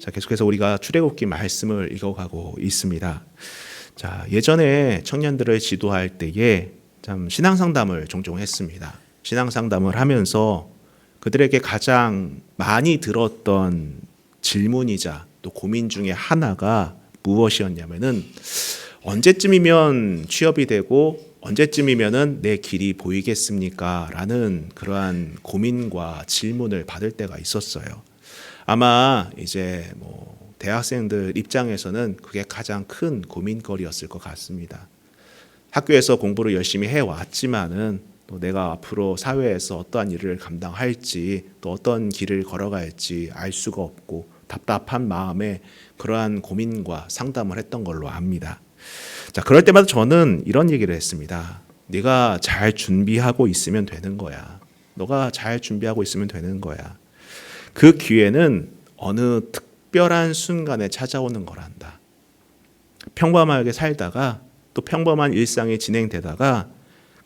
자, 계속해서 우리가 출애굽기 말씀을 읽어가고 있습니다. 자, 예전에 청년들을 지도할 때에 참 신앙 상담을 종종 했습니다. 신앙 상담을 하면서 그들에게 가장 많이 들었던 질문이자 또 고민 중에 하나가 무엇이었냐면은 언제쯤이면 취업이 되고 언제쯤이면은 내 길이 보이겠습니까? 라는 그러한 고민과 질문을 받을 때가 있었어요. 아마 이제 대학생들 입장에서는 그게 가장 큰 고민거리였을 것 같습니다. 학교에서 공부를 열심히 해왔지만은 또 내가 앞으로 사회에서 어떠한 일을 감당할지 또 어떤 길을 걸어갈지 알 수가 없고 답답한 마음에 그러한 고민과 상담을 했던 걸로 압니다. 자, 그럴 때마다 저는 이런 얘기를 했습니다. 네가 잘 준비하고 있으면 되는 거야. 너가 잘 준비하고 있으면 되는 거야. 그 기회는 어느 특별한 순간에 찾아오는 거란다. 평범하게 살다가 또 평범한 일상이 진행되다가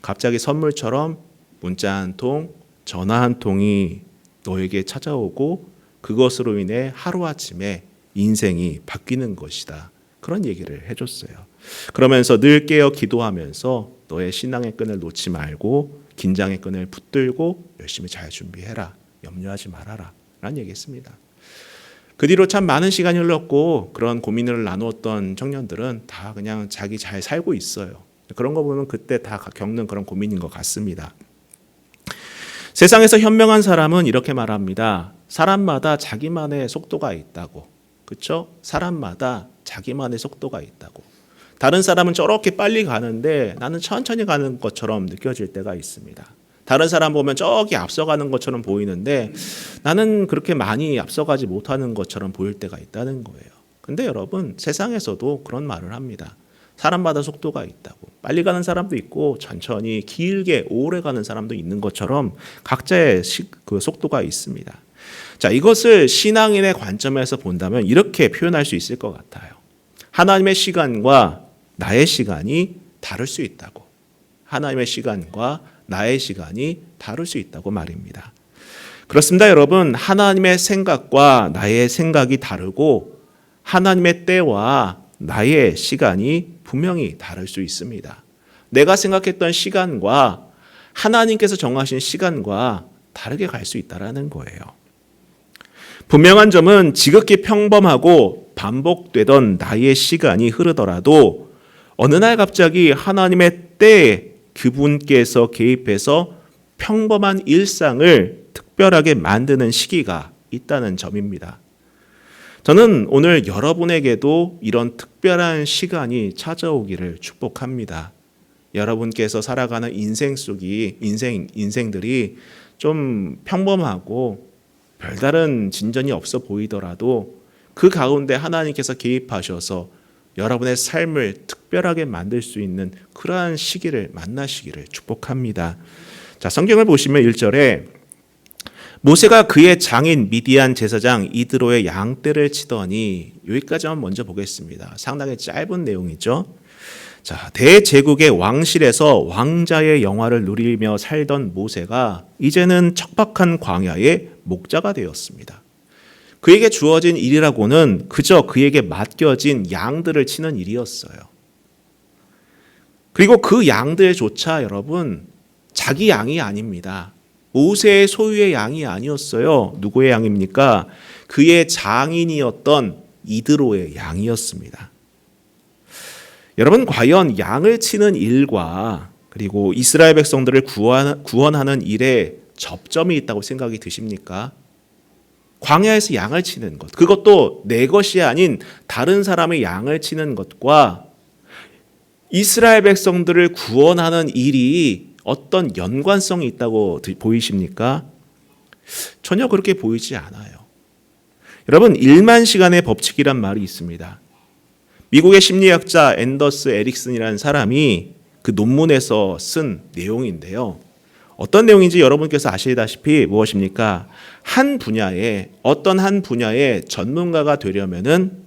갑자기 선물처럼 문자 한 통, 전화 한 통이 너에게 찾아오고 그것으로 인해 하루아침에 인생이 바뀌는 것이다. 그런 얘기를 해줬어요. 그러면서 늘 깨어 기도하면서 너의 신앙의 끈을 놓지 말고 긴장의 끈을 붙들고 열심히 잘 준비해라. 염려하지 말아라. 라는 얘기했습니다. 그 뒤로 참 많은 시간이 흘렀고 그런 고민을 나누었던 청년들은 다 그냥 자기 잘 살고 있어요. 그런 거 보면 그때 다 겪는 그런 고민인 것 같습니다. 세상에서 현명한 사람은 이렇게 말합니다. 사람마다 자기만의 속도가 있다고. 그렇죠? 사람마다 자기만의 속도가 있다고. 다른 사람은 저렇게 빨리 가는데 나는 천천히 가는 것처럼 느껴질 때가 있습니다. 다른 사람 보면 저기 앞서가는 것처럼 보이는데 나는 그렇게 많이 앞서가지 못하는 것처럼 보일 때가 있다는 거예요. 근데 여러분, 세상에서도 그런 말을 합니다. 사람마다 속도가 있다고. 빨리 가는 사람도 있고 천천히 길게 오래 가는 사람도 있는 것처럼 각자의 그 속도가 있습니다. 자, 이것을 신앙인의 관점에서 본다면 이렇게 표현할 수 있을 것 같아요. 하나님의 시간과 나의 시간이 다를 수 있다고. 하나님의 시간과 나의 시간이 다를 수 있다고 말입니다. 그렇습니다, 여러분. 하나님의 생각과 나의 생각이 다르고 하나님의 때와 나의 시간이 분명히 다를 수 있습니다. 내가 생각했던 시간과 하나님께서 정하신 시간과 다르게 갈 수 있다는 거예요. 분명한 점은 지극히 평범하고 반복되던 나의 시간이 흐르더라도 어느 날 갑자기 하나님의 때에 그분께서 개입해서 평범한 일상을 특별하게 만드는 시기가 있다는 점입니다. 저는 오늘 여러분에게도 이런 특별한 시간이 찾아오기를 축복합니다. 여러분께서 살아가는 인생들이 좀 평범하고 별다른 진전이 없어 보이더라도 그 가운데 하나님께서 개입하셔서 여러분의 삶을 특별하게 만들 수 있는 그러한 시기를 만나시기를 축복합니다. 자, 성경을 보시면 1절에 모세가 그의 장인 미디안 제사장 이드로의 양떼를 치더니, 여기까지만 먼저 보겠습니다. 상당히 짧은 내용이죠. 자, 대제국의 왕실에서 왕자의 영화를 누리며 살던 모세가 이제는 척박한 광야의 목자가 되었습니다. 그에게 주어진 일이라고는 그저 그에게 맡겨진 양들을 치는 일이었어요. 그리고 그 양들조차 여러분, 자기 양이 아닙니다. 모세의 소유의 양이 아니었어요. 누구의 양입니까? 그의 장인이었던 이드로의 양이었습니다. 여러분, 과연 양을 치는 일과 그리고 이스라엘 백성들을 구원하는 일에 접점이 있다고 생각이 드십니까? 광야에서 양을 치는 것, 그것도 내 것이 아닌 다른 사람의 양을 치는 것과 이스라엘 백성들을 구원하는 일이 어떤 연관성이 있다고 보이십니까? 전혀 그렇게 보이지 않아요. 여러분, 1만 시간의 법칙이란 말이 있습니다. 미국의 심리학자 앤더스 에릭슨이라는 사람이 그 논문에서 쓴 내용인데요. 어떤 내용인지 여러분께서 아시다시피 무엇입니까? 어떤 한 분야의 전문가가 되려면은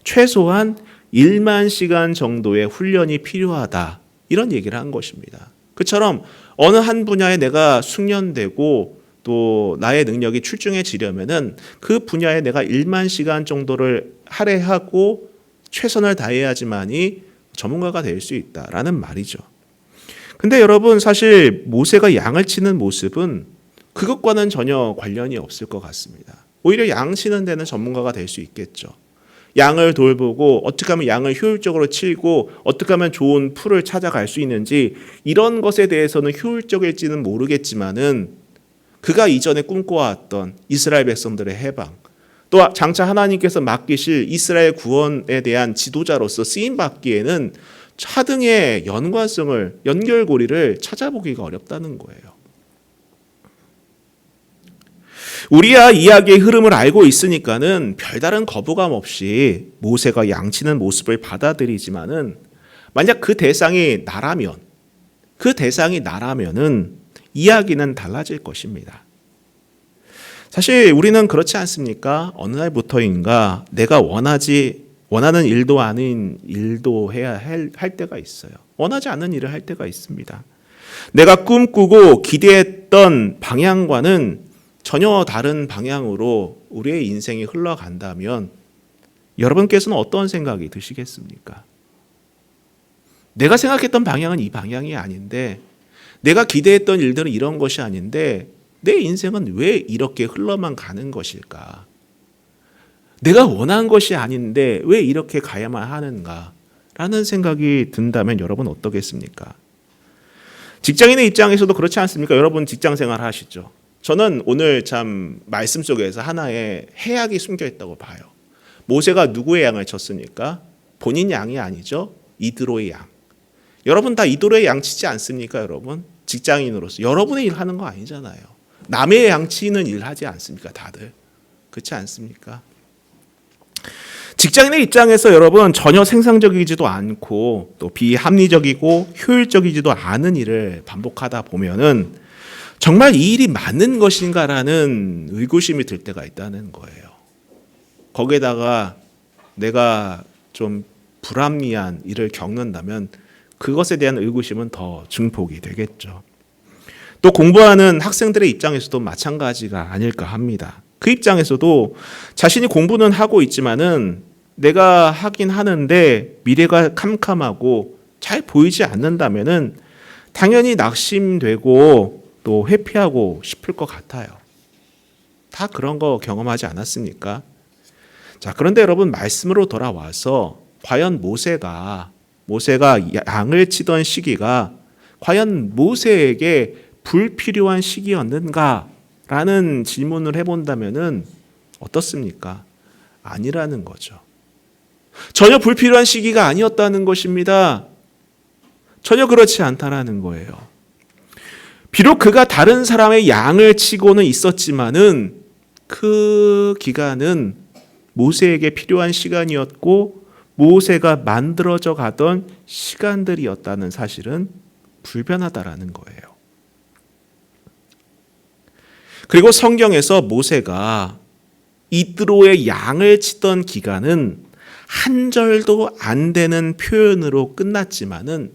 최소한 1만 시간 정도의 훈련이 필요하다. 이런 얘기를 한 것입니다. 그처럼 어느 한 분야에 내가 숙련되고 또 나의 능력이 출중해지려면은 그 분야에 내가 1만 시간 정도를 할애하고 최선을 다해야지만이 전문가가 될 수 있다라는 말이죠. 근데 여러분 사실 모세가 양을 치는 모습은 그것과는 전혀 관련이 없을 것 같습니다. 오히려 양 치는 데는 전문가가 될 수 있겠죠. 양을 돌보고 어떻게 하면 양을 효율적으로 치고 어떻게 하면 좋은 풀을 찾아갈 수 있는지 이런 것에 대해서는 효율적일지는 모르겠지만은 그가 이전에 꿈꿔왔던 이스라엘 백성들의 해방 또 장차 하나님께서 맡기실 이스라엘 구원에 대한 지도자로서 쓰임받기에는 차등의 연관성을 연결고리를 찾아보기가 어렵다는 거예요. 우리야 이야기의 흐름을 알고 있으니까는 별다른 거부감 없이 모세가 양치는 모습을 받아들이지만은 만약 그 대상이 나라면은 이야기는 달라질 것입니다. 사실 우리는 그렇지 않습니까? 어느 날부터인가 내가 원하는 일도 아닌 일도 해야 할 때가 있어요. 원하지 않는 일을 할 때가 있습니다. 내가 꿈꾸고 기대했던 방향과는 전혀 다른 방향으로 우리의 인생이 흘러간다면 여러분께서는 어떤 생각이 드시겠습니까? 내가 생각했던 방향은 이 방향이 아닌데 내가 기대했던 일들은 이런 것이 아닌데 내 인생은 왜 이렇게 흘러만 가는 것일까? 내가 원한 것이 아닌데 왜 이렇게 가야만 하는가? 라는 생각이 든다면 여러분 어떠겠습니까? 직장인의 입장에서도 그렇지 않습니까? 여러분 직장생활 하시죠? 저는 오늘 참 말씀 속에서 하나의 해악이 숨겨 있다고 봐요. 모세가 누구의 양을 쳤습니까? 본인 양이 아니죠. 이드로의 양. 여러분 다 이드로의 양 치지 않습니까? 여러분 직장인으로서 여러분의 일 하는 거 아니잖아요. 남의 양 치는 일 하지 않습니까? 다들 그렇지 않습니까? 직장인의 입장에서 여러분 전혀 생산적이지도 않고 또 비합리적이고 효율적이지도 않은 일을 반복하다 보면은 정말 이 일이 맞는 것인가라는 의구심이 들 때가 있다는 거예요. 거기에다가 내가 좀 불합리한 일을 겪는다면 그것에 대한 의구심은 더 증폭이 되겠죠. 또 공부하는 학생들의 입장에서도 마찬가지가 아닐까 합니다. 그 입장에서도 자신이 공부는 하고 있지만은 내가 하긴 하는데 미래가 캄캄하고 잘 보이지 않는다면은 당연히 낙심되고 또 회피하고 싶을 것 같아요. 다 그런 거 경험하지 않았습니까? 자, 그런데 여러분 말씀으로 돌아와서 과연 모세가 양을 치던 시기가 과연 모세에게 불필요한 시기였는가라는 질문을 해본다면은 어떻습니까? 아니라는 거죠. 전혀 불필요한 시기가 아니었다는 것입니다. 전혀 그렇지 않다라는 거예요. 비록 그가 다른 사람의 양을 치고는 있었지만은 그 기간은 모세에게 필요한 시간이었고 모세가 만들어져 가던 시간들이었다는 사실은 불변하다라는 거예요. 그리고 성경에서 모세가 이드로의 양을 치던 기간은 한 절도 안 되는 표현으로 끝났지만은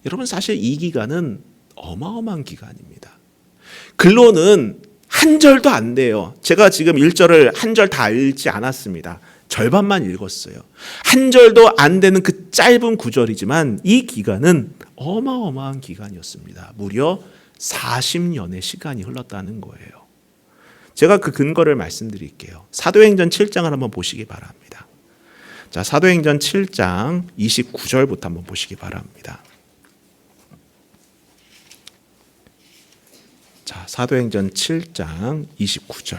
여러분 사실 이 기간은 어마어마한 기간입니다. 글로는 한 절도 안 돼요. 제가 지금 1절을 한 절 다 읽지 않았습니다. 절반만 읽었어요. 한 절도 안 되는 그 짧은 구절이지만 이 기간은 어마어마한 기간이었습니다. 무려 40년의 시간이 흘렀다는 거예요. 제가 그 근거를 말씀드릴게요. 사도행전 7장을 한번 보시기 바랍니다. 자, 사도행전 7장 29절부터 한번 보시기 바랍니다. 자, 사도행전 7장 29절.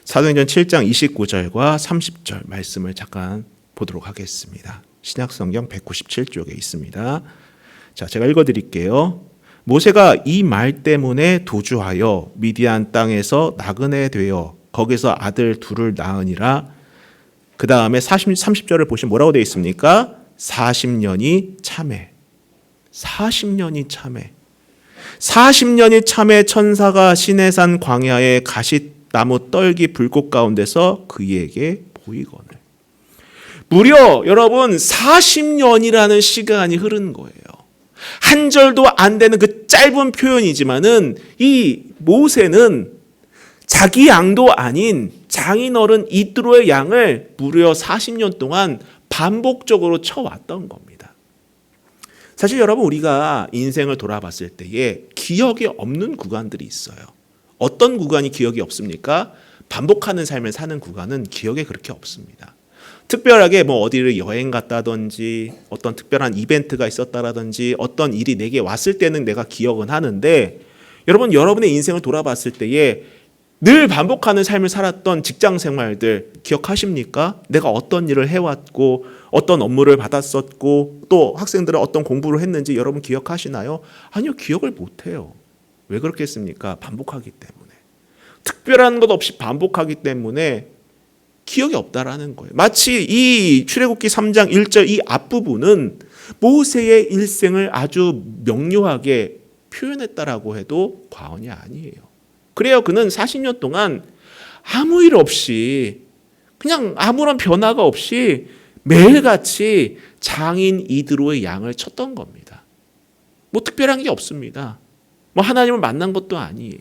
사도행전 7장 29절과 30절 말씀을 잠깐 보도록 하겠습니다. 신약성경 197쪽에 있습니다. 자, 제가 읽어드릴게요. 모세가 이 말 때문에 도주하여 미디안 땅에서 나그네 되어 거기서 아들 둘을 낳으니라. 그 다음에 30절을 보시면 뭐라고 되어 있습니까? 40년이 참해. 40년이 참해. 40년이 참해 천사가 시내산 광야의 가시나무 떨기 불꽃 가운데서 그에게 보이거늘. 무려 여러분 40년이라는 시간이 흐른 거예요. 한 절도 안 되는 그 짧은 표현이지만은 이 모세는 자기 양도 아닌 장인어른 이드로의 양을 무려 40년 동안 반복적으로 쳐왔던 겁니다. 사실 여러분, 우리가 인생을 돌아봤을 때에 기억이 없는 구간들이 있어요. 어떤 구간이 기억이 없습니까? 반복하는 삶을 사는 구간은 기억에 그렇게 없습니다. 특별하게 어디를 여행 갔다든지 어떤 특별한 이벤트가 있었다라든지 어떤 일이 내게 왔을 때는 내가 기억은 하는데, 여러분의 인생을 돌아봤을 때에 늘 반복하는 삶을 살았던 직장 생활들 기억하십니까? 내가 어떤 일을 해왔고 어떤 업무를 받았었고 또 학생들은 어떤 공부를 했는지 여러분 기억하시나요? 아니요, 기억을 못해요. 왜 그렇겠습니까? 반복하기 때문에. 특별한 것 없이 반복하기 때문에 기억이 없다라는 거예요. 마치 이 출애굽기 3장 1절 이 앞부분은 모세의 일생을 아주 명료하게 표현했다라고 해도 과언이 아니에요. 그래요. 그는 40년 동안 아무 일 없이 그냥 아무런 변화가 없이 매일같이 장인 이드로의 양을 쳤던 겁니다. 특별한 게 없습니다. 하나님을 만난 것도 아니에요.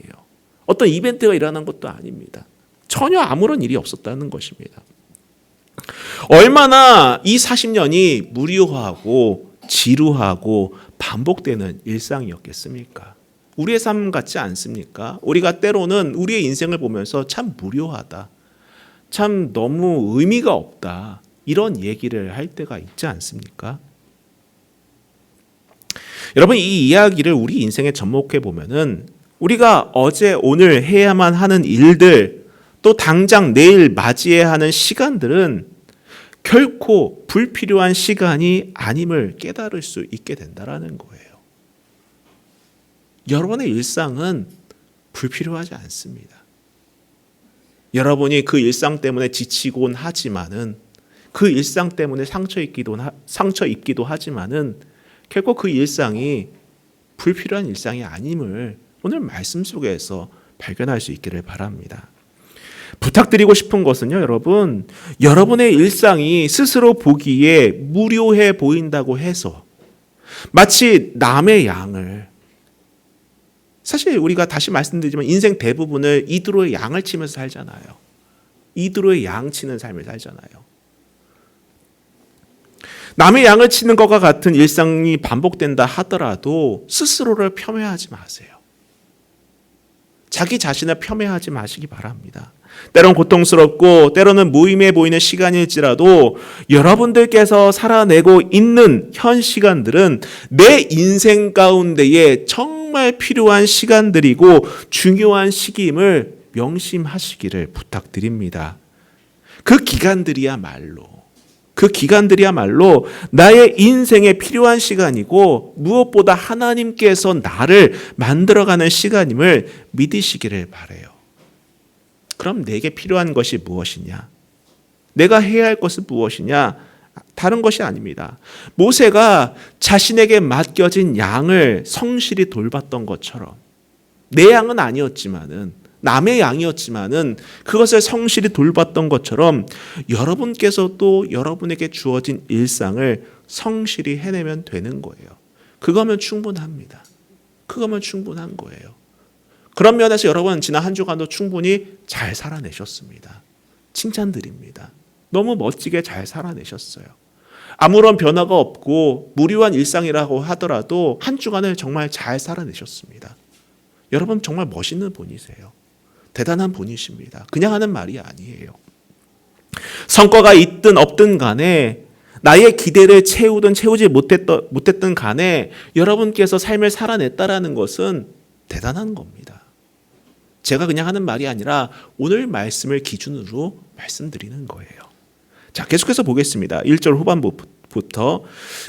어떤 이벤트가 일어난 것도 아닙니다. 전혀 아무런 일이 없었다는 것입니다. 얼마나 이 40년이 무료하고 지루하고 반복되는 일상이었겠습니까? 우리의 삶 같지 않습니까? 우리가 때로는 우리의 인생을 보면서 참 무료하다, 참 너무 의미가 없다, 이런 얘기를 할 때가 있지 않습니까? 여러분, 이 이야기를 우리 인생에 접목해 보면은 우리가 어제 오늘 해야만 하는 일들, 또 당장 내일 맞이해야 하는 시간들은 결코 불필요한 시간이 아님을 깨달을 수 있게 된다라는 거예요. 여러분의 일상은 불필요하지 않습니다. 여러분이 그 일상 때문에 지치곤 하지만은, 그 일상 때문에 상처 입기도 하지만은 결코 그 일상이 불필요한 일상이 아님을 오늘 말씀 속에서 발견할 수 있기를 바랍니다. 부탁드리고 싶은 것은요, 여러분의 일상이 스스로 보기에 무료해 보인다고 해서 마치 남의 양을, 사실 우리가 다시 말씀드리지만 인생 대부분을 이드로의 양을 치면서 살잖아요. 이드로의 양 치는 삶을 살잖아요. 남의 양을 치는 것과 같은 일상이 반복된다 하더라도 스스로를 폄훼하지 마세요. 자기 자신을 폄훼하지 마시기 바랍니다. 때로는 고통스럽고 때로는 무의미해 보이는 시간일지라도 여러분들께서 살아내고 있는 현 시간들은 내 인생 가운데에 정말 필요한 시간들이고 중요한 시기임을 명심하시기를 부탁드립니다. 그 기간들이야말로 나의 인생에 필요한 시간이고 무엇보다 하나님께서 나를 만들어가는 시간임을 믿으시기를 바라요. 그럼 내게 필요한 것이 무엇이냐? 내가 해야 할 것은 무엇이냐? 다른 것이 아닙니다. 모세가 자신에게 맡겨진 양을 성실히 돌봤던 것처럼, 내 양은 아니었지만은, 남의 양이었지만은 그것을 성실히 돌봤던 것처럼 여러분께서도 여러분에게 주어진 일상을 성실히 해내면 되는 거예요. 그거면 충분합니다. 그거면 충분한 거예요. 그런 면에서 여러분 지난 한 주간도 충분히 잘 살아내셨습니다. 칭찬드립니다. 너무 멋지게 잘 살아내셨어요. 아무런 변화가 없고 무료한 일상이라고 하더라도 한 주간을 정말 잘 살아내셨습니다. 여러분 정말 멋있는 분이세요. 대단한 분이십니다. 그냥 하는 말이 아니에요. 성과가 있든 없든 간에, 나의 기대를 채우든 채우지 못했든 간에 여러분께서 삶을 살아냈다라는 것은 대단한 겁니다. 제가 그냥 하는 말이 아니라 오늘 말씀을 기준으로 말씀드리는 거예요. 자, 계속해서 보겠습니다. 1절 후반부터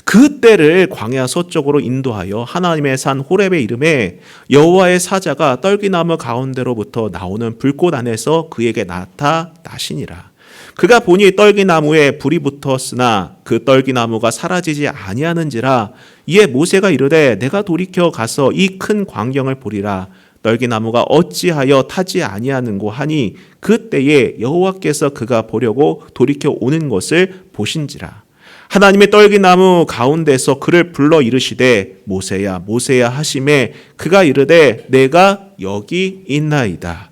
그 때를 광야 서쪽으로 인도하여 하나님의 산 호렙의 이름에 여호와의 사자가 떨기나무 가운데로부터 나오는 불꽃 안에서 그에게 나타나시니라. 그가 보니 떨기나무에 불이 붙었으나 그 떨기나무가 사라지지 아니하는지라. 이에 모세가 이르되 내가 돌이켜 가서 이 큰 광경을 보리라. 떨기나무가 어찌하여 타지 아니하는고 하니 그때에 여호와께서 그가 보려고 돌이켜 오는 것을 보신지라. 하나님의 떨기나무 가운데서 그를 불러 이르시되 모세야 모세야 하심에 그가 이르되 내가 여기 있나이다.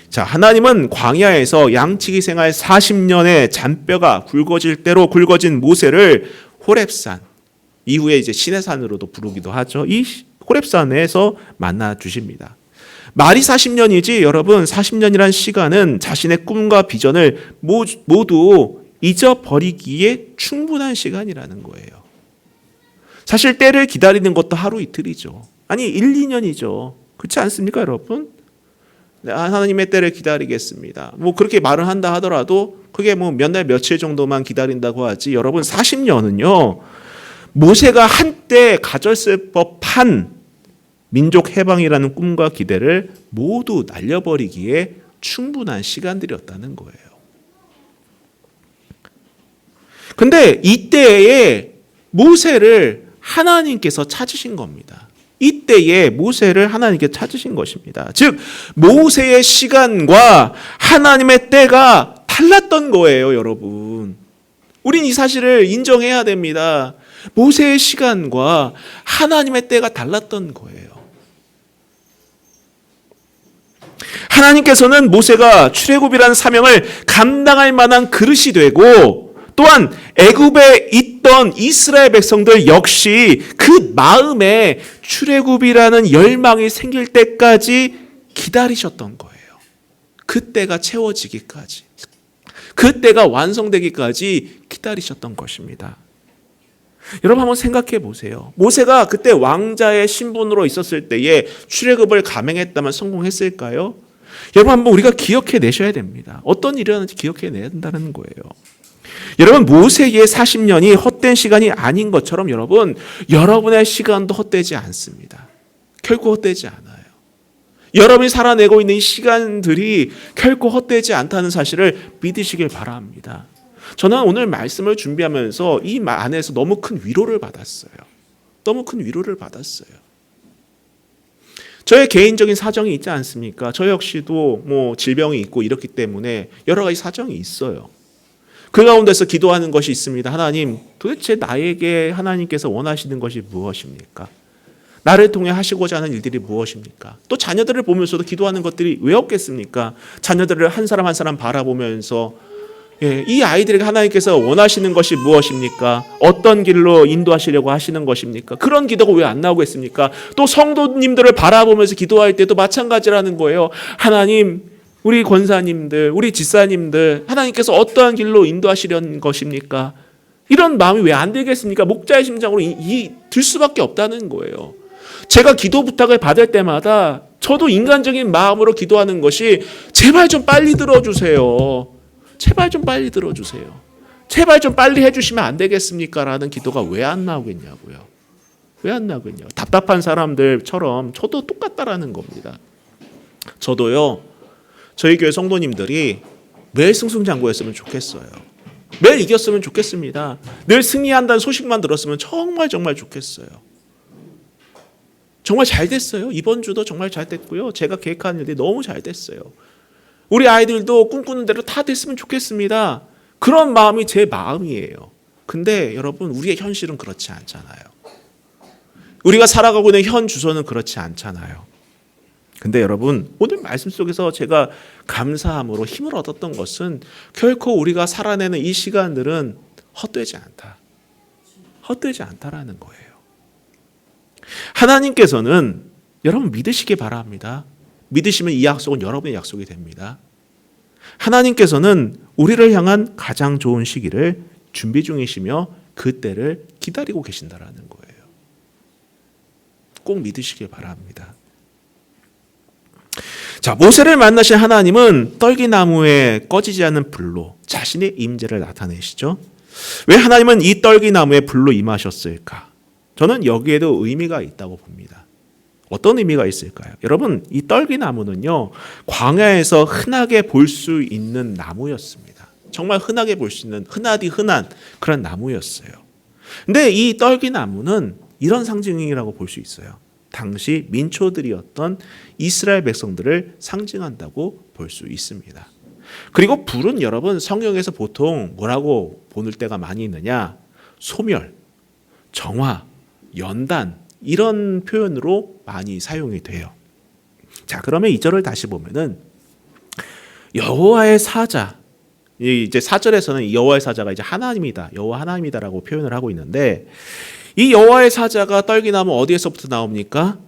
자, 하나님은 광야에서 양치기 생활 40년의 잔뼈가 굵어질 대로 굵어진 모세를 호렙산, 이후에 이제 시내산으로도 부르기도 하죠. 이 호렙산에서 만나 주십니다. 말이 40년이지 여러분 40년이란 시간은 자신의 꿈과 비전을 모두 잊어버리기에 충분한 시간이라는 거예요. 사실 때를 기다리는 것도 하루 이틀이죠. 아니 1, 2년이죠. 그렇지 않습니까 여러분? 하나님의 때를 기다리겠습니다. 뭐 그렇게 말을 한다 하더라도 그게 뭐 몇 날 며칠 정도만 기다린다고 하지 여러분 40년은요. 모세가 한때 가졌을 법한 민족 해방이라는 꿈과 기대를 모두 날려버리기에 충분한 시간들이었다는 거예요. 근데 이때에 모세를 하나님께서 찾으신 겁니다. 이때에 모세를 하나님께 찾으신 것입니다. 즉 모세의 시간과 하나님의 때가 달랐던 거예요, 여러분. 우린 이 사실을 인정해야 됩니다. 모세의 시간과 하나님의 때가 달랐던 거예요. 하나님께서는 모세가 출애굽이라는 사명을 감당할 만한 그릇이 되고 또한 애굽에 있던 이스라엘 백성들 역시 그 마음에 출애굽이라는 열망이 생길 때까지 기다리셨던 거예요. 그때가 채워지기까지, 그때가 완성되기까지 기다리셨던 것입니다. 여러분 한번 생각해 보세요. 모세가 그때 왕자의 신분으로 있었을 때에 출애굽을 감행했다면 성공했을까요? 여러분 한번 우리가 기억해 내셔야 됩니다. 어떤 일이었는지 기억해 내야 된다는 거예요. 여러분 모세의 40년이 헛된 시간이 아닌 것처럼 여러분의 시간도 헛되지 않습니다. 결코 헛되지 않아요. 여러분이 살아내고 있는 이 시간들이 결코 헛되지 않다는 사실을 믿으시길 바랍니다. 저는 오늘 말씀을 준비하면서 이 안에서 너무 큰 위로를 받았어요. 너무 큰 위로를 받았어요. 저의 개인적인 사정이 있지 않습니까? 저 역시도 뭐 질병이 있고 이렇기 때문에 여러 가지 사정이 있어요. 그 가운데서 기도하는 것이 있습니다. 하나님, 도대체 나에게 하나님께서 원하시는 것이 무엇입니까? 나를 통해 하시고자 하는 일들이 무엇입니까? 또 자녀들을 보면서도 기도하는 것들이 왜 없겠습니까? 자녀들을 한 사람 한 사람 바라보면서 이 아이들에게 하나님께서 원하시는 것이 무엇입니까? 어떤 길로 인도하시려고 하시는 것입니까? 그런 기도가 왜 안 나오고 있습니까? 또 성도님들을 바라보면서 기도할 때도 마찬가지라는 거예요. 하나님, 우리 권사님들, 우리 집사님들, 하나님께서 어떠한 길로 인도하시려는 것입니까? 이런 마음이 왜 안 들겠습니까? 목자의 심장으로 들 수밖에 없다는 거예요. 제가 기도 부탁을 받을 때마다 저도 인간적인 마음으로 기도하는 것이 제발 좀 빨리 들어주세요. 제발 좀 빨리 들어주세요. 제발 좀 빨리 해주시면 안 되겠습니까? 라는 기도가 왜 안 나오겠냐고요. 왜 안 나오겠냐고. 답답한 사람들처럼 저도 똑같다라는 겁니다. 저도요. 저희 교회 성도님들이 매일 승승장구했으면 좋겠어요. 매일 이겼으면 좋겠습니다. 늘 승리한다는 소식만 들었으면 정말 좋겠어요. 정말 잘 됐어요. 이번 주도 정말 잘 됐고요. 제가 계획하는 일들이 너무 잘 됐어요. 우리 아이들도 꿈꾸는 대로 다 됐으면 좋겠습니다. 그런 마음이 제 마음이에요. 근데 여러분 우리의 현실은 그렇지 않잖아요. 우리가 살아가고 있는 현 주소는 그렇지 않잖아요. 근데 여러분 오늘 말씀 속에서 제가 감사함으로 힘을 얻었던 것은 결코 우리가 살아내는 이 시간들은 헛되지 않다. 헛되지 않다라는 거예요. 하나님께서는 여러분 믿으시기 바랍니다. 믿으시면 이 약속은 여러분의 약속이 됩니다. 하나님께서는 우리를 향한 가장 좋은 시기를 준비 중이시며 그 때를 기다리고 계신다라는 거예요. 꼭 믿으시길 바랍니다. 자, 모세를 만나신 하나님은 떨기나무에 꺼지지 않는 불로 자신의 임재를 나타내시죠. 왜 하나님은 이 떨기나무에 불로 임하셨을까? 저는 여기에도 의미가 있다고 봅니다. 어떤 의미가 있을까요? 여러분, 이 떨기나무는요, 광야에서 흔하게 볼 수 있는 나무였습니다. 정말 흔하게 볼 수 있는, 흔하디 흔한 그런 나무였어요. 근데 이 떨기나무는 이런 상징이라고 볼 수 있어요. 당시 민초들이었던 이스라엘 백성들을 상징한다고 볼 수 있습니다. 그리고 불은 여러분 성경에서 보통 뭐라고 보는 때가 많이 있느냐? 소멸, 정화, 연단 이런 표현으로 많이 사용이 돼요. 자, 그러면 2절을 다시 보면은 여호와의 사자, 이제 4절에서는 여호와의 사자가 이제 하나님이다, 여호와 하나님이다라고 표현을 하고 있는데 이 여호와의 사자가 떨기나무 어디에서부터 나옵니까?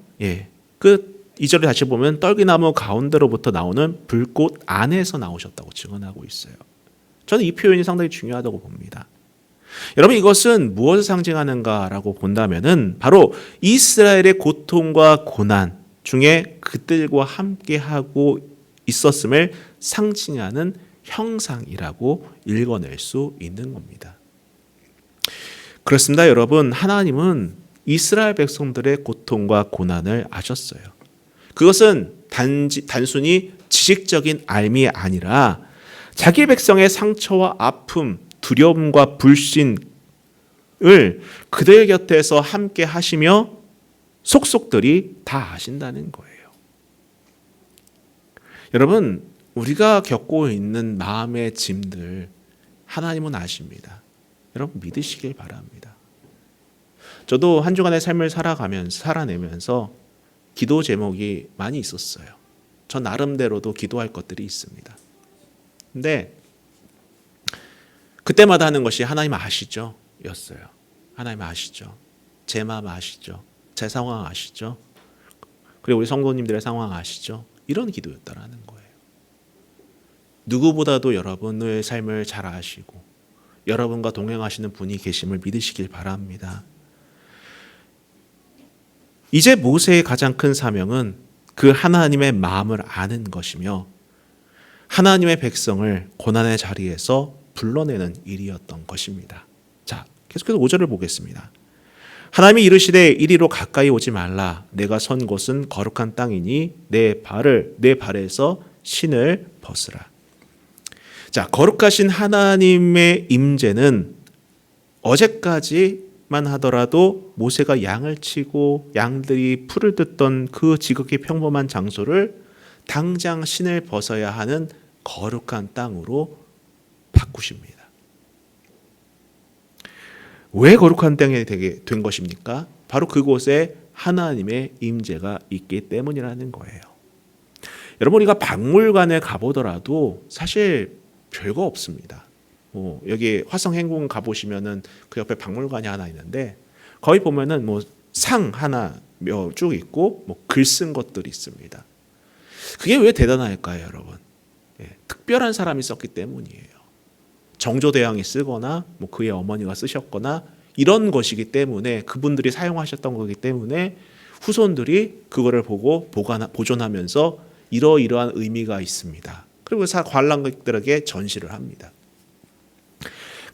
그 2절을 다시 보면 떨기나무 가운데로부터 나오는 불꽃 안에서 나오셨다고 증언하고 있어요. 저는 이 표현이 상당히 중요하다고 봅니다. 여러분, 이것은 무엇을 상징하는가라고 본다면은 바로 이스라엘의 고통과 고난 중에 그들과 함께하고 있었음을 상징하는 형상이라고 읽어낼 수 있는 겁니다. 그렇습니다, 여러분. 하나님은 이스라엘 백성들의 고통과 고난을 아셨어요. 그것은 단순히 지식적인 알미 아니라 자기 백성의 상처와 아픔, 두려움과 불신을 그들 곁에서 함께 하시며 속속들이 다 아신다는 거예요. 여러분, 우리가 겪고 있는 마음의 짐들 하나님은 아십니다. 여러분, 믿으시길 바랍니다. 저도 한 주간의 삶을 살아내면서 기도 제목이 많이 있었어요. 저 나름대로도 기도할 것들이 있습니다. 근데 그때마다 하는 것이 하나님 아시죠? 였어요. 하나님 아시죠? 제 마음 아시죠? 제 상황 아시죠? 그리고 우리 성도님들의 상황 아시죠? 이런 기도였다라는 거예요. 누구보다도 여러분의 삶을 잘 아시고 여러분과 동행하시는 분이 계심을 믿으시길 바랍니다. 이제 모세의 가장 큰 사명은 그 하나님의 마음을 아는 것이며 하나님의 백성을 고난의 자리에서 불러내는 일이었던 것입니다. 자, 계속해서 5절을 보겠습니다. 하나님이 이르시되 이리로 가까이 오지 말라. 내가 선 곳은 거룩한 땅이니 내 발에서 신을 벗으라. 자, 거룩하신 하나님의 임재는 어제까지만 하더라도 모세가 양을 치고 양들이 풀을 듣던 그 지극히 평범한 장소를 당장 신을 벗어야 하는 거룩한 땅으로 바꾸십니다. 왜 거룩한 땅이 되게 된 것입니까? 바로 그곳에 하나님의 임재가 있기 때문이라는 거예요. 여러분, 우리가 박물관에 가보더라도 사실 별거 없습니다. 여기 화성행궁 가보시면은 그 옆에 박물관이 하나 있는데 거기 보면은 상 하나 쭉 있고 글 쓴 것들이 있습니다. 그게 왜 대단할까요, 여러분? 특별한 사람이 썼기 때문이에요. 정조대왕이 쓰거나 그의 어머니가 쓰셨거나 이런 것이기 때문에 그분들이 사용하셨던 거기 때문에 후손들이 그거를 보고 보존하면서 이러이러한 의미가 있습니다. 그리고 관람객들에게 전시를 합니다.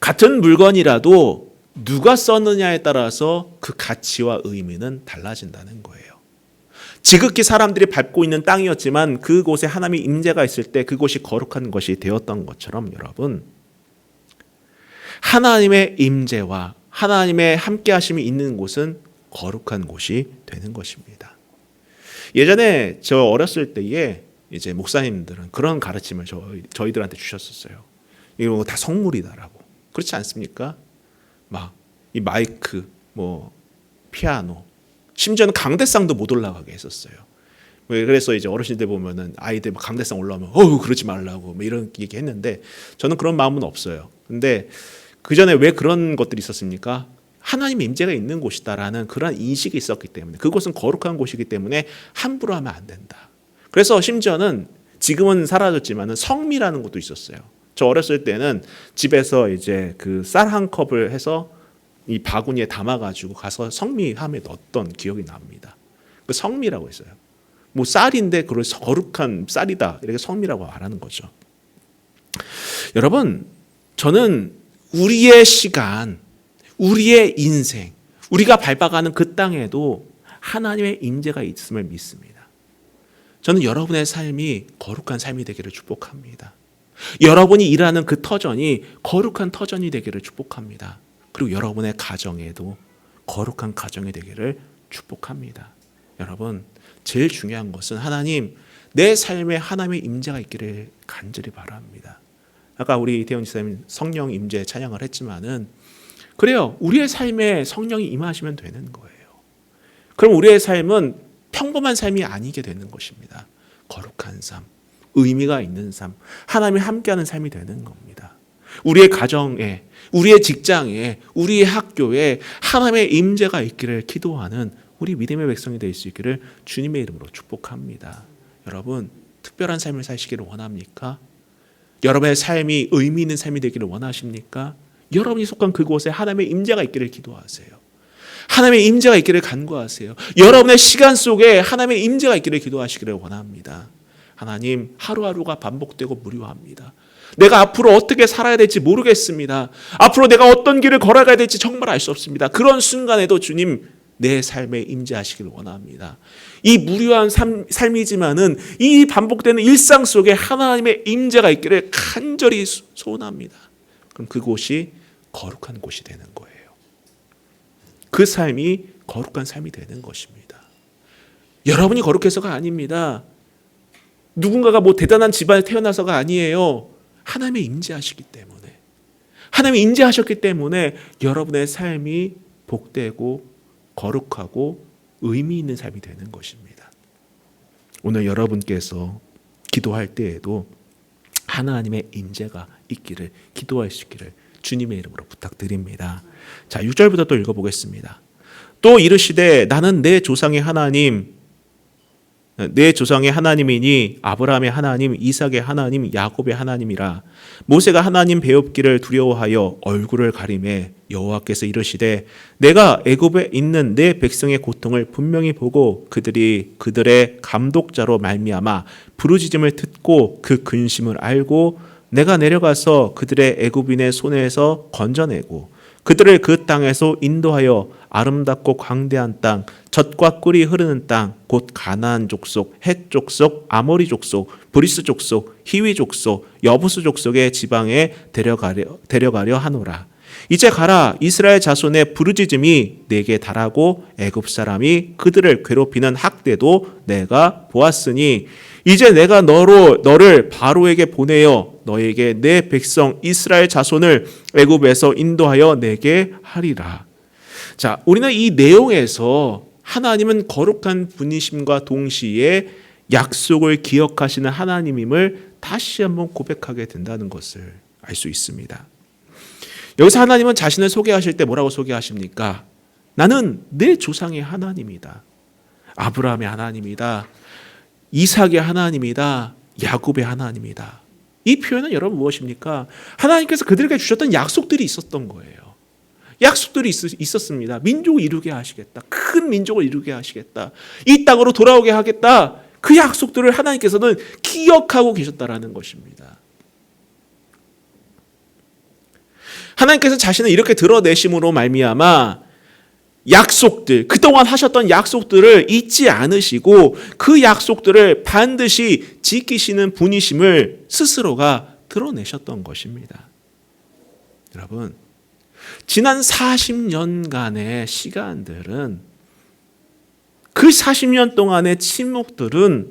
같은 물건이라도 누가 썼느냐에 따라서 그 가치와 의미는 달라진다는 거예요. 지극히 사람들이 밟고 있는 땅이었지만 그곳에 하나님의 임재가 있을 때 그곳이 거룩한 것이 되었던 것처럼 여러분, 하나님의 임재와 하나님의 함께하심이 있는 곳은 거룩한 곳이 되는 것입니다. 예전에 저 어렸을 때에 이제 목사님들은 그런 가르침을 저희들한테 주셨었어요. 이거 다 성물이다라고. 그렇지 않습니까? 막 이 마이크, 피아노, 심지어는 강대상도 못 올라가게 했었어요. 그래서 이제 어르신들 보면은 아이들 강대상 올라오면 그러지 말라고 이런 얘기 했는데 저는 그런 마음은 없어요. 근데 그 전에 왜 그런 것들이 있었습니까? 하나님의 임재가 있는 곳이다라는 그런 인식이 있었기 때문에 그곳은 거룩한 곳이기 때문에 함부로 하면 안 된다. 그래서 심지어는 지금은 사라졌지만은 성미라는 것도 있었어요. 저 어렸을 때는 집에서 이제 그 쌀 한 컵을 해서 이 바구니에 담아가지고 가서 성미함에 넣었던 기억이 납니다. 그 성미라고 했어요. 쌀인데 그걸 거룩한 쌀이다 이렇게 성미라고 말하는 거죠. 여러분, 저는 우리의 시간, 우리의 인생, 우리가 밟아가는 그 땅에도 하나님의 임재가 있음을 믿습니다. 저는 여러분의 삶이 거룩한 삶이 되기를 축복합니다. 여러분이 일하는 그 터전이 거룩한 터전이 되기를 축복합니다. 그리고 여러분의 가정에도 거룩한 가정이 되기를 축복합니다. 여러분, 제일 중요한 것은 하나님, 내 삶에 하나님의 임재가 있기를 간절히 바랍니다. 아까 우리 이태원 지사님 성령 임재 찬양을 했지만은 그래요. 우리의 삶에 성령이 임하시면 되는 거예요. 그럼 우리의 삶은 평범한 삶이 아니게 되는 것입니다. 거룩한 삶, 의미가 있는 삶, 하나님이 함께하는 삶이 되는 겁니다. 우리의 가정에, 우리의 직장에, 우리의 학교에 하나님의 임재가 있기를 기도하는 우리 믿음의 백성이 될 수 있기를 주님의 이름으로 축복합니다. 여러분, 특별한 삶을 사시기를 원합니까? 여러분의 삶이 의미 있는 삶이 되기를 원하십니까? 여러분이 속한 그곳에 하나님의 임재가 있기를 기도하세요. 하나님의 임재가 있기를 간구하세요. 여러분의 시간 속에 하나님의 임재가 있기를 기도하시기를 원합니다. 하나님, 하루하루가 반복되고 무료합니다. 내가 앞으로 어떻게 살아야 될지 모르겠습니다. 앞으로 내가 어떤 길을 걸어가야 될지 정말 알 수 없습니다. 그런 순간에도 주님, 내 삶에 임재하시기를 원합니다. 이 무료한 삶이지만은 이 반복되는 일상 속에 하나님의 임재가 있기를 간절히 소원합니다. 그럼 그곳이 거룩한 곳이 되는 거예요. 그 삶이 거룩한 삶이 되는 것입니다. 여러분이 거룩해서가 아닙니다. 누군가가 뭐 대단한 집안에 태어나서가 아니에요. 하나님의 임재하시기 때문에, 하나님이 임재하셨기 때문에 여러분의 삶이 복되고 거룩하고 의미 있는 삶이 되는 것입니다. 오늘 여러분께서 기도할 때에도 하나님의 임재가 있기를, 기도할 수 있기를 주님의 이름으로 부탁드립니다. 자, 6절부터 또 읽어보겠습니다. 또 이르시되 나는 내 조상의 하나님, 내 조상의 하나님이니 아브라함의 하나님, 이삭의 하나님, 야곱의 하나님이라. 모세가 하나님 배웁기를 두려워하여 얼굴을 가리매 여호와께서 이르시되 내가 애굽에 있는 내 백성의 고통을 분명히 보고 그들이 그들의 감독자로 말미암아 부르짖음을 듣고 그 근심을 알고 내가 내려가서 그들의 애굽인의 손에서 건져내고 그들을 그 땅에서 인도하여 아름답고 광대한 땅, 젖과 꿀이 흐르는 땅, 곧 가나안 족속, 헷 족속, 아모리 족속, 브리스 족속, 히위 족속, 여부스 족속의 지방에 데려가려 하노라. 이제 가라. 이스라엘 자손의 부르짖음이 내게 달하고 애굽 사람이 그들을 괴롭히는 학대도 내가 보았으니 이제 내가 너를 바로에게 보내어 너에게 내 백성 이스라엘 자손을 애굽에서 인도하여 내게 하리라. 자, 우리는 이 내용에서 하나님은 거룩한 분이심과 동시에 약속을 기억하시는 하나님임을 다시 한번 고백하게 된다는 것을 알 수 있습니다. 여기서 하나님은 자신을 소개하실 때 뭐라고 소개하십니까? 나는 내 조상의 하나님이다. 아브라함의 하나님이다. 이삭의 하나님이다. 야곱의 하나님이다. 이 표현은 여러분 무엇입니까? 하나님께서 그들에게 주셨던 약속들이 있었던 거예요. 약속들이 있었습니다. 민족을 이루게 하시겠다. 큰 민족을 이루게 하시겠다. 이 땅으로 돌아오게 하겠다. 그 약속들을 하나님께서는 기억하고 계셨다라는 것입니다. 하나님께서 자신을 이렇게 드러내심으로 말미암아 약속들, 그동안 하셨던 약속들을 잊지 않으시고 그 약속들을 반드시 지키시는 분이심을 스스로가 드러내셨던 것입니다. 여러분, 지난 40년간의 시간들은, 그 40년 동안의 침묵들은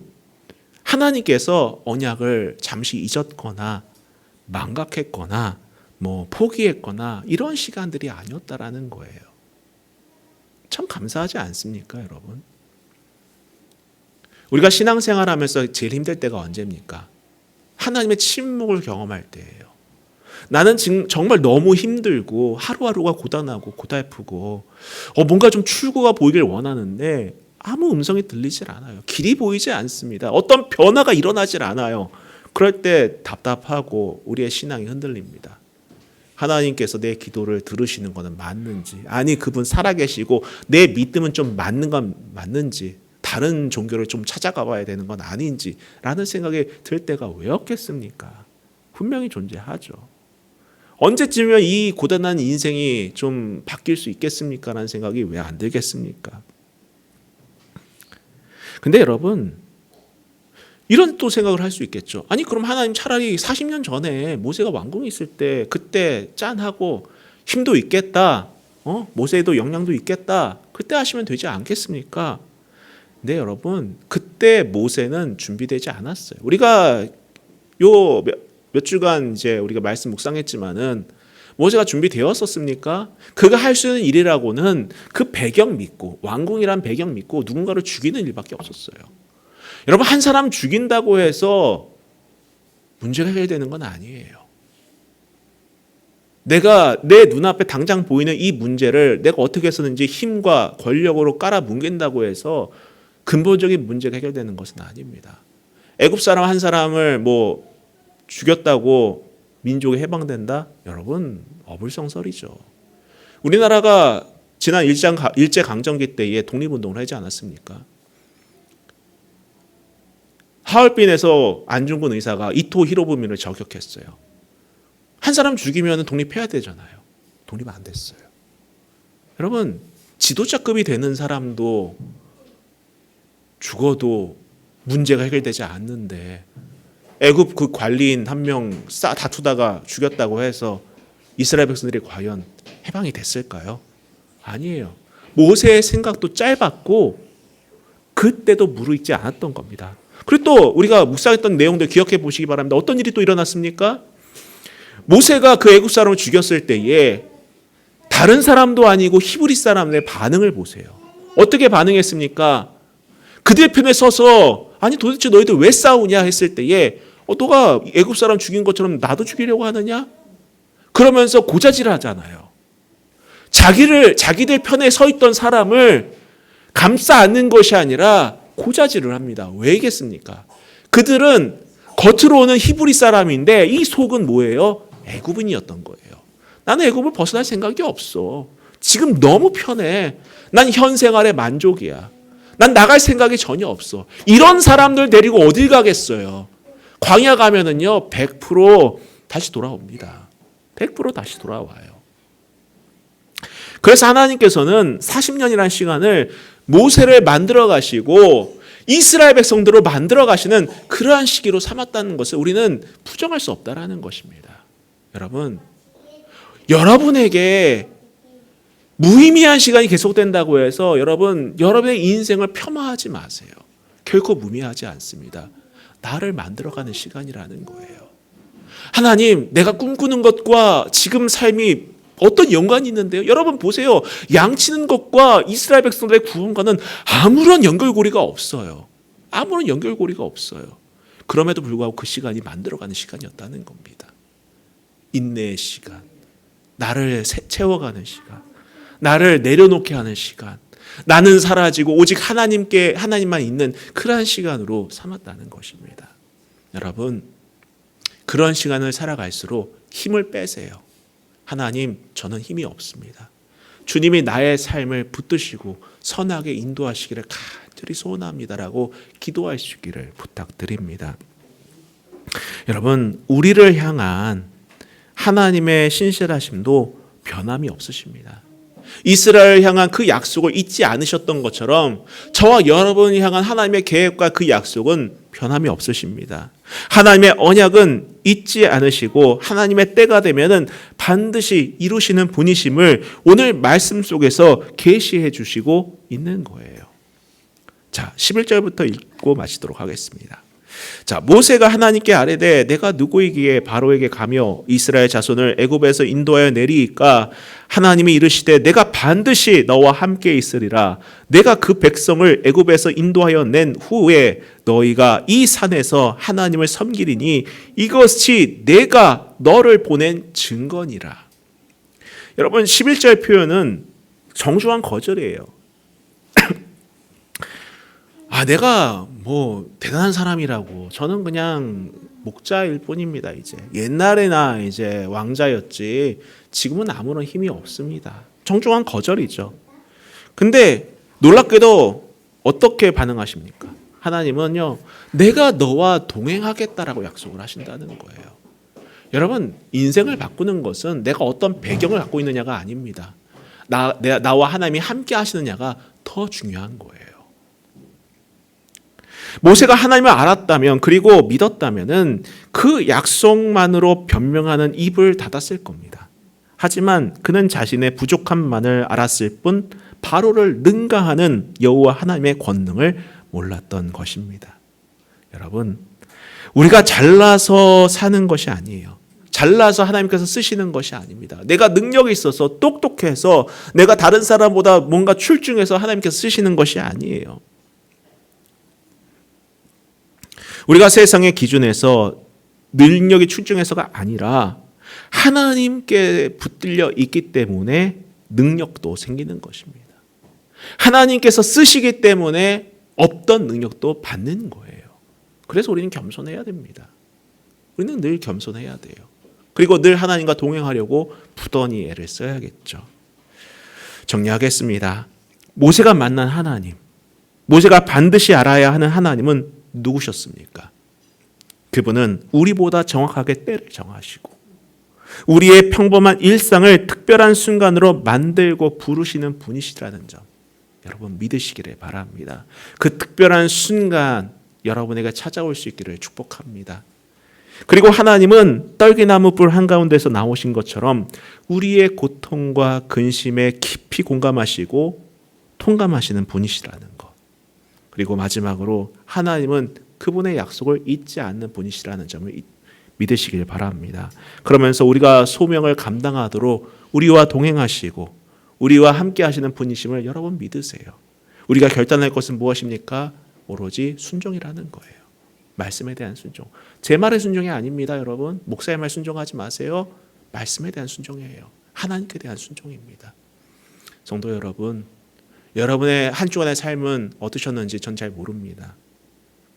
하나님께서 언약을 잠시 잊었거나 망각했거나 포기했거나 이런 시간들이 아니었다라는 거예요. 참 감사하지 않습니까, 여러분? 우리가 신앙생활하면서 제일 힘들 때가 언제입니까? 하나님의 침묵을 경험할 때예요. 나는 지금 정말 너무 힘들고 하루하루가 고단하고 고달프고 뭔가 좀 출구가 보이길 원하는데 아무 음성이 들리질 않아요. 길이 보이지 않습니다. 어떤 변화가 일어나질 않아요. 그럴 때 답답하고 우리의 신앙이 흔들립니다. 하나님께서 내 기도를 들으시는 것은 맞는지, 아니 그분 살아계시고 내 믿음은 좀 맞는 건 맞는지, 다른 종교를 좀 찾아가 봐야 되는 건 아닌지 라는 생각이 들 때가 왜 없겠습니까? 분명히 존재하죠. 언제쯤이면 이 고단한 인생이 좀 바뀔 수 있겠습니까? 라는 생각이 왜 안 들겠습니까? 근데 여러분, 이런 또 생각을 할 수 있겠죠. 아니 그럼 하나님 차라리 40년 전에 모세가 왕궁에 있을 때 그때 짠하고 힘도 있겠다. 모세도 역량도 있겠다. 그때 하시면 되지 않겠습니까? 네, 여러분, 그때 모세는 준비되지 않았어요. 우리가 몇 주간 이제 우리가 말씀 묵상했지만은 모세가 준비되었었습니까? 그가 할 수 있는 일이라고는 그 배경 믿고, 왕궁이란 배경 믿고 누군가를 죽이는 일밖에 없었어요. 여러분, 한 사람 죽인다고 해서 문제가 해결되는 건 아니에요. 내가 내 눈앞에 당장 보이는 이 문제를 내가 어떻게 해서든지 힘과 권력으로 깔아뭉갠다고 해서 근본적인 문제가 해결되는 것은 아닙니다. 애굽 사람 한 사람을 뭐 죽였다고 민족이 해방된다? 여러분, 어불성설이죠. 우리나라가 지난 일제강점기 때에 독립운동을 하지 않았습니까? 하얼빈에서 안중근 의사가 이토 히로부미를 저격했어요. 한 사람 죽이면 독립해야 되잖아요. 독립 안 됐어요. 여러분, 지도자급이 되는 사람도 죽어도 문제가 해결되지 않는데 애굽 그 관리인 한 명 다투다가 죽였다고 해서 이스라엘 백성들이 과연 해방이 됐을까요? 아니에요. 모세의 생각도 짧았고 그때도 무르익지 않았던 겁니다. 그리고 또 우리가 묵상했던 내용들 기억해 보시기 바랍니다. 어떤 일이 또 일어났습니까? 모세가 그 애굽 사람을 죽였을 때에 다른 사람도 아니고 히브리 사람들의 반응을 보세요. 어떻게 반응했습니까? 그들 편에 서서 아니 도대체 너희들 왜 싸우냐 했을 때에 너가 애굽 사람 죽인 것처럼 나도 죽이려고 하느냐? 그러면서 고자질하잖아요. 자기들 편에 서 있던 사람을 감싸 안는 것이 아니라 고자질을 합니다. 왜겠습니까? 그들은 겉으로는 히브리 사람인데 이 속은 뭐예요? 애굽인이었던 거예요. 나는 애굽을 벗어날 생각이 없어. 지금 너무 편해. 난 현 생활에 만족이야. 난 나갈 생각이 전혀 없어. 이런 사람들 데리고 어딜 가겠어요? 광야 가면은요 100% 다시 돌아옵니다. 100% 다시 돌아와요. 그래서 하나님께서는 40년이라는 시간을 모세를 만들어 가시고 이스라엘 백성들을 만들어 가시는 그러한 시기로 삼았다는 것을 우리는 부정할 수 없다라는 것입니다. 여러분, 여러분에게 무의미한 시간이 계속된다고 해서 여러분의 인생을 폄하하지 마세요. 결코 무의미하지 않습니다. 나를 만들어가는 시간이라는 거예요. 하나님, 내가 꿈꾸는 것과 지금 삶이 어떤 연관이 있는데요? 여러분 보세요. 양치는 것과 이스라엘 백성들의 구원과는 아무런 연결고리가 없어요. 아무런 연결고리가 없어요. 그럼에도 불구하고 그 시간이 만들어가는 시간이었다는 겁니다. 인내의 시간, 나를 채워가는 시간, 나를 내려놓게 하는 시간, 나는 사라지고 오직 하나님만 있는 그러한 시간으로 삼았다는 것입니다. 여러분, 그런 시간을 살아갈수록 힘을 빼세요. 하나님, 저는 힘이 없습니다. 주님이 나의 삶을 붙드시고 선하게 인도하시기를 간절히 소원합니다라고 기도하시기를 부탁드립니다. 여러분, 우리를 향한 하나님의 신실하심도 변함이 없으십니다. 이스라엘을 향한 그 약속을 잊지 않으셨던 것처럼 저와 여러분을 향한 하나님의 계획과 그 약속은 변함이 없으십니다. 하나님의 언약은 잊지 않으시고 하나님의 때가 되면은 반드시 이루시는 분이심을 오늘 말씀 속에서 계시해 주시고 있는 거예요. 자, 11절부터 읽고 마치도록 하겠습니다. 자, 모세가 하나님께 아뢰되 내가 누구이기에 바로에게 가며 이스라엘 자손을 애굽에서 인도하여 내리이까? 하나님이 이르시되 내가 반드시 너와 함께 있으리라. 내가 그 백성을 애굽에서 인도하여 낸 후에 너희가 이 산에서 하나님을 섬기리니 이것이 내가 너를 보낸 증거니라. 여러분, 11절 표현은 정중한 거절이에요. 내가 뭐 대단한 사람이라고, 저는 그냥 목자일 뿐입니다. 이제 옛날에나 이제 왕자였지 지금은 아무런 힘이 없습니다. 정중한 거절이죠. 근데 놀랍게도 어떻게 반응하십니까? 하나님은요, 내가 너와 동행하겠다라고 약속을 하신다는 거예요. 여러분, 인생을 바꾸는 것은 내가 어떤 배경을 갖고 있느냐가 아닙니다. 나와 하나님이 함께 하시느냐가 더 중요한 거예요. 모세가 하나님을 알았다면, 그리고 믿었다면은 그 약속만으로 변명하는 입을 닫았을 겁니다. 하지만 그는 자신의 부족함만을 알았을 뿐 바로를 능가하는 여호와 하나님의 권능을 몰랐던 것입니다. 여러분, 우리가 잘나서 사는 것이 아니에요. 잘나서 하나님께서 쓰시는 것이 아닙니다. 내가 능력이 있어서 똑똑해서 내가 다른 사람보다 뭔가 출중해서 하나님께서 쓰시는 것이 아니에요. 우리가 세상의 기준에서 능력이 출중해서가 아니라 하나님께 붙들려 있기 때문에 능력도 생기는 것입니다. 하나님께서 쓰시기 때문에 없던 능력도 받는 거예요. 그래서 우리는 겸손해야 됩니다. 우리는 늘 겸손해야 돼요. 그리고 늘 하나님과 동행하려고 부단히 애를 써야겠죠. 정리하겠습니다. 모세가 만난 하나님, 모세가 반드시 알아야 하는 하나님은 누구셨습니까? 그분은 우리보다 정확하게 때를 정하시고 우리의 평범한 일상을 특별한 순간으로 만들고 부르시는 분이시라는 점 여러분 믿으시기를 바랍니다. 그 특별한 순간 여러분에게 찾아올 수 있기를 축복합니다. 그리고 하나님은 떨기나무 뿔 한가운데서 나오신 것처럼 우리의 고통과 근심에 깊이 공감하시고 통감하시는 분이시라는 것. 그리고 마지막으로 하나님은 그분의 약속을 잊지 않는 분이시라는 점을 믿으시길 바랍니다. 그러면서 우리가 소명을 감당하도록 우리와 동행하시고 우리와 함께 하시는 분이심을 여러분 믿으세요. 우리가 결단할 것은 무엇입니까? 오로지 순종이라는 거예요. 말씀에 대한 순종. 제 말의 순종이 아닙니다, 여러분. 목사의 말 순종하지 마세요. 말씀에 대한 순종이에요. 하나님께 대한 순종입니다. 성도 여러분, 여러분의 한 주간의 삶은 어떠셨는지 전 잘 모릅니다.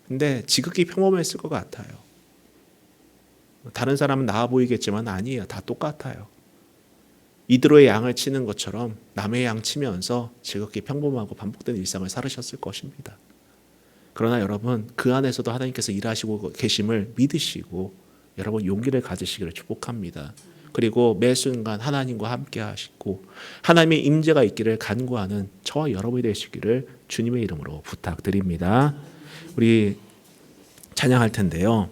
근데 지극히 평범했을 것 같아요. 다른 사람은 나아 보이겠지만 아니에요. 다 똑같아요. 이드로의 양을 치는 것처럼 남의 양 치면서 지극히 평범하고 반복된 일상을 살으셨을 것입니다. 그러나 여러분 그 안에서도 하나님께서 일하시고 계심을 믿으시고 여러분 용기를 가지시기를 축복합니다. 그리고 매 순간 하나님과 함께 하시고 하나님의 임재가 있기를 간구하는 저와 여러분이 되시기를 주님의 이름으로 부탁드립니다. 우리 찬양할 텐데요.